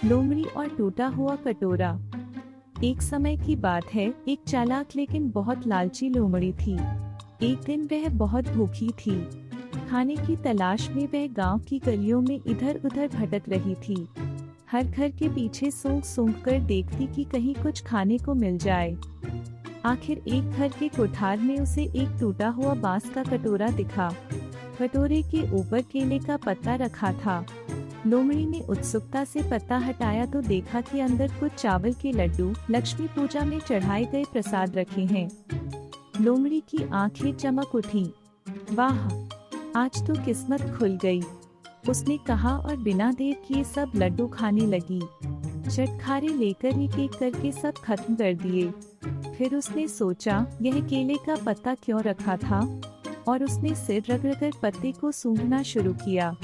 लोमड़ी और टूटा हुआ कटोरा। एक समय की बात है, एक चालाक लेकिन बहुत लालची लोमड़ी थी। एक दिन वह बहुत भूखी थी। खाने की तलाश में वह गांव की गलियों में इधर उधर भटक रही थी। हर घर के पीछे सूंघ सूंघ कर देखती कि कहीं कुछ खाने को मिल जाए। आखिर एक घर के कोठार में उसे एक टूटा हुआ बांस का कटोरा दिखा। कटोरे के ऊपर केले का पत्ता रखा था। लोमड़ी ने उत्सुकता से पत्ता हटाया तो देखा कि अंदर कुछ चावल के लड्डू, लक्ष्मी पूजा में चढ़ाए गए प्रसाद रखे हैं। लोमड़ी की आंखें चमक उठी। वाह, आज तो किस्मत खुल गई, उसने कहा और बिना देर किए सब लड्डू खाने लगी। चटखारे लेकर एक एक करके सब खत्म कर दिए। फिर उसने सोचा, यह केले का पत्ता क्यों रखा था, और उसने सिर रगड़कर पत्ते को सूंघना शुरू किया।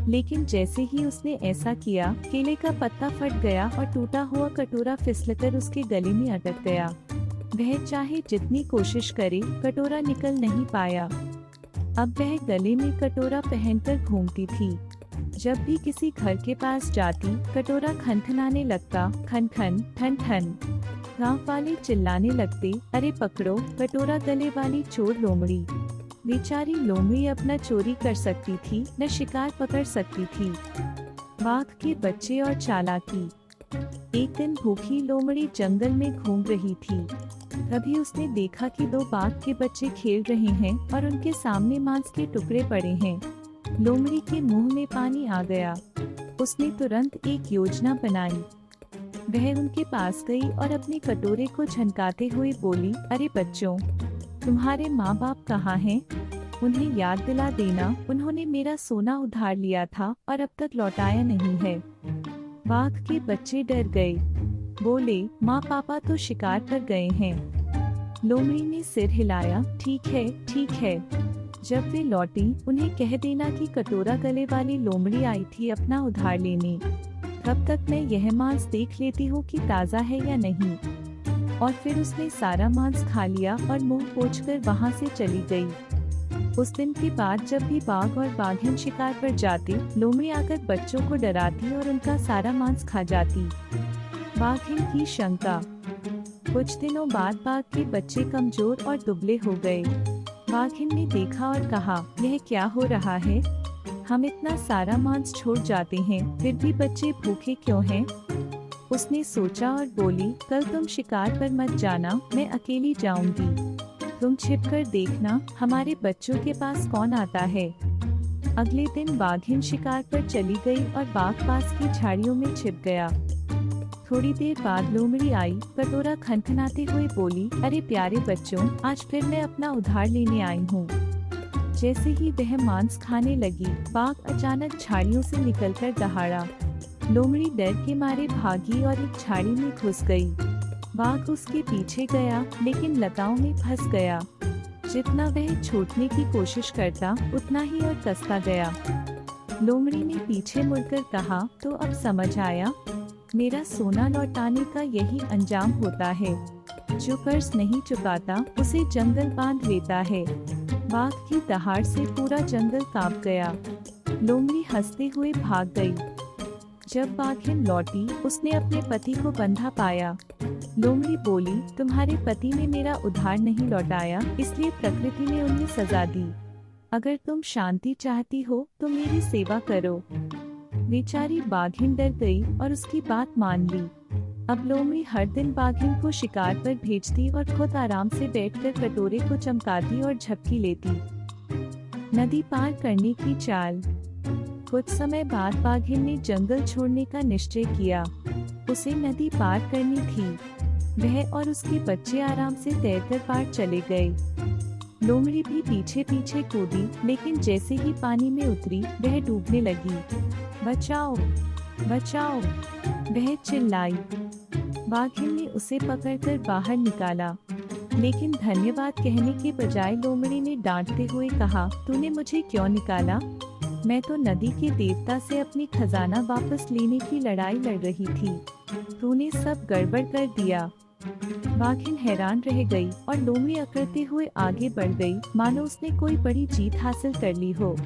लेकिन जैसे ही उसने ऐसा किया, केले का पत्ता फट गया और टूटा हुआ कटोरा फिसलकर उसके गले में अटक गया। वह चाहे जितनी कोशिश करे, कटोरा निकल नहीं पाया। अब वह गले में कटोरा पहनकर घूमती थी। जब भी किसी घर के पास जाती, कटोरा खनखनाने लगता, खन खन ठन ठन। गांव वाले चिल्लाने लगते, अरे पकड़ो, कटोरा गले वाली चोर लोमड़ी। बेचारी लोमड़ी अब न चोरी कर सकती थी, न शिकार पकड़ सकती थी। बाघ के बच्चे और चालाकी। एक दिन भूखी लोमड़ी जंगल में घूम रही थी। तभी उसने देखा कि दो बाघ के बच्चे खेल रहे हैं और उनके सामने मांस के टुकड़े पड़े हैं। लोमड़ी के मुंह में पानी आ गया। उसने तुरंत एक योजना बनाई। वह उनके पास गई और अपने कटोरे को झनकाते हुए बोली, अरे बच्चों, तुम्हारे माँ बाप कहाँ हैं? उन्हें याद दिला देना, उन्होंने मेरा सोना उधार लिया था और अब तक लौटाया नहीं है। बाघ के बच्चे डर गए। बोले, माँ पापा तो शिकार पर गए हैं। लोमड़ी ने सिर हिलाया, ठीक है, ठीक है। जब वे लौटी, उन्हें कह देना कि कटोरा गले वाली लोमड़ी आई थी अपना उधार लेने। तब तक मैं यह मांस देख लेती हूँ कि ताज़ा है या नहीं। और फिर उसने सारा मांस खा लिया और मुंह पोंछकर वहां से चली गई। उस दिन के बाद जब भी बाघ और बाघिन शिकार पर जाते, लोमड़ी आकर बच्चों को डराती और उनका सारा मांस खा जाती। बाघिन की शंका। कुछ दिनों बाद बाघ के बच्चे कमजोर और दुबले हो गए। बाघिन ने देखा और कहा, यह क्या हो रहा है? हम इतना सारा मांस छोड़ जाते हैं, फिर भी बच्चे भूखे क्यों हैं? उसने सोचा और बोली, कल तुम शिकार पर मत जाना, मैं अकेली जाऊंगी। तुम छिपकर देखना, हमारे बच्चों के पास कौन आता है। अगले दिन बाघिन शिकार पर चली गई और बाघ पास की झाड़ियों में छिप गया। थोड़ी देर बाद लोमड़ी आई, कटोरा खनखनाते हुए बोली, अरे प्यारे बच्चों, आज फिर मैं अपना उधार लेने आई हूँ। जैसे ही वह मांस खाने लगी, बाघ अचानक झाड़ियों से निकलकर दहाड़ा। लोमड़ी डर के मारे भागी और एक झाड़ी में घुस गई। बाघ उसके पीछे गया, लेकिन लताओं में फंस गया। जितना वह छूटने की कोशिश करता, उतना ही और कसता गया। लोमड़ी ने पीछे मुड़कर कहा, तो अब समझ आया, मेरा सोना लौटाने का यही अंजाम होता है। जो कर्ज नहीं चुकाता, उसे जंगल बांध लेता है। बाघ की दहाड़ से पूरा जंगल कांप गया। लोमड़ी हंसते हुए भाग गई। जब बाघिन लौटी, उसने अपने पति को बंधा पाया। लोमड़ी बोली, तुम्हारे पति ने मेरा उधार नहीं लौटाया, इसलिए प्रकृति ने उन्हें सजा दी। अगर तुम शांति चाहती हो तो मेरी सेवा करो। बेचारी बाघिन डर गई और उसकी बात मान ली। अब लोमड़ी हर दिन बाघिन को शिकार पर भेजती और खुद आराम से बैठकर कटोरे को चमकाती और झपकी लेती। नदी पार करने की चाल। कुछ समय बाद बाघिन ने जंगल छोड़ने का निश्चय किया। उसे नदी पार करनी थी। वह और उसके बच्चे आराम से तैरकर पार चले गए। लोमड़ी भी पीछे पीछे कूदी, लेकिन जैसे ही पानी में उतरी, वह डूबने लगी। बचाओ, बचाओ, वह चिल्लाई। बाघिन ने उसे पकड़कर बाहर निकाला, लेकिन धन्यवाद कहने के बजाय लोमड़ी ने डांटते हुए कहा, तूने मुझे क्यों निकाला? मैं तो नदी के देवता से अपनी खजाना वापस लेने की लड़ाई लड़ रही थी। तूने सब गड़बड़ कर दिया। बाघिन हैरान रह गई और लोमड़ी अकड़ते हुए आगे बढ़ गई, मानो उसने कोई बड़ी जीत हासिल कर ली हो।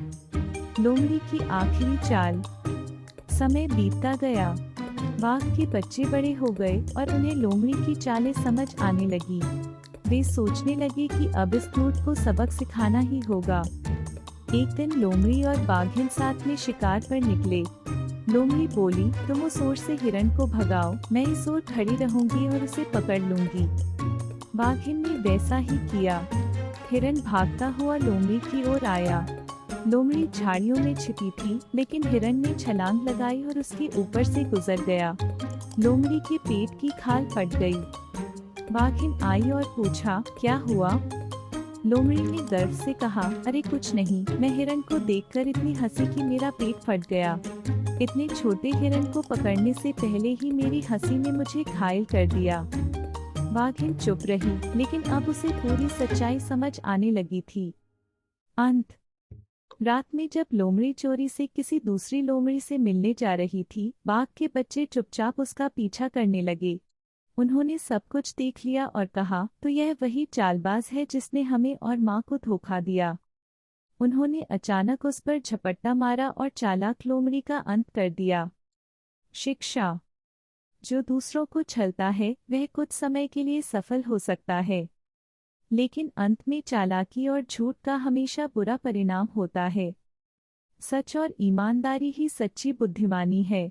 लोमड़ी की आखिरी चाल। समय बीतता गया। बाघ के बच्चे बड़े हो गए और उन्हें लोमड़ी की चालें समझ आने लगी। वे सोचने लगे कि अब इस ऊँट को सबक सिखाना ही होगा। एक दिन लोमड़ी और बाघिन साथ में शिकार पर निकले। लोमड़ी बोली, तुम उस ओर से हिरण को भगाओ, मैं इस ओर खड़ी रहूंगी और उसे पकड़ लूंगी। बाघिन ने वैसा ही किया। हिरण भागता हुआ लोमड़ी की ओर आया। लोमड़ी झाड़ियों में छिपी थी, लेकिन हिरण ने छलांग लगाई और उसके ऊपर से गुजर गया। लोमड़ी के पेट की खाल फट गई। बाघिन आई और पूछा, क्या हुआ? लोमड़ी ने गर्व से कहा, अरे कुछ नहीं, मैं हिरण को देखकर इतनी हंसी कि मेरा पेट फट गया। इतने छोटे हिरण को पकड़ने से पहले ही मेरी हंसी ने मुझे घायल कर दिया। बाघिन चुप रही, लेकिन अब उसे पूरी सच्चाई समझ आने लगी थी। अंत। रात में जब लोमड़ी चोरी से किसी दूसरी लोमड़ी से मिलने जा रही थी, बाघ के बच्चे चुपचाप उसका पीछा करने लगे। उन्होंने सब कुछ देख लिया और कहा, तो यह वही चालबाज है जिसने हमें और माँ को धोखा दिया। उन्होंने अचानक उस पर झपट्टा मारा और चालाक लोमड़ी का अंत कर दिया। शिक्षा। जो दूसरों को छलता है वह कुछ समय के लिए सफल हो सकता है, लेकिन अंत में चालाकी और झूठ का हमेशा बुरा परिणाम होता है। सच और ईमानदारी ही सच्ची बुद्धिमानी है।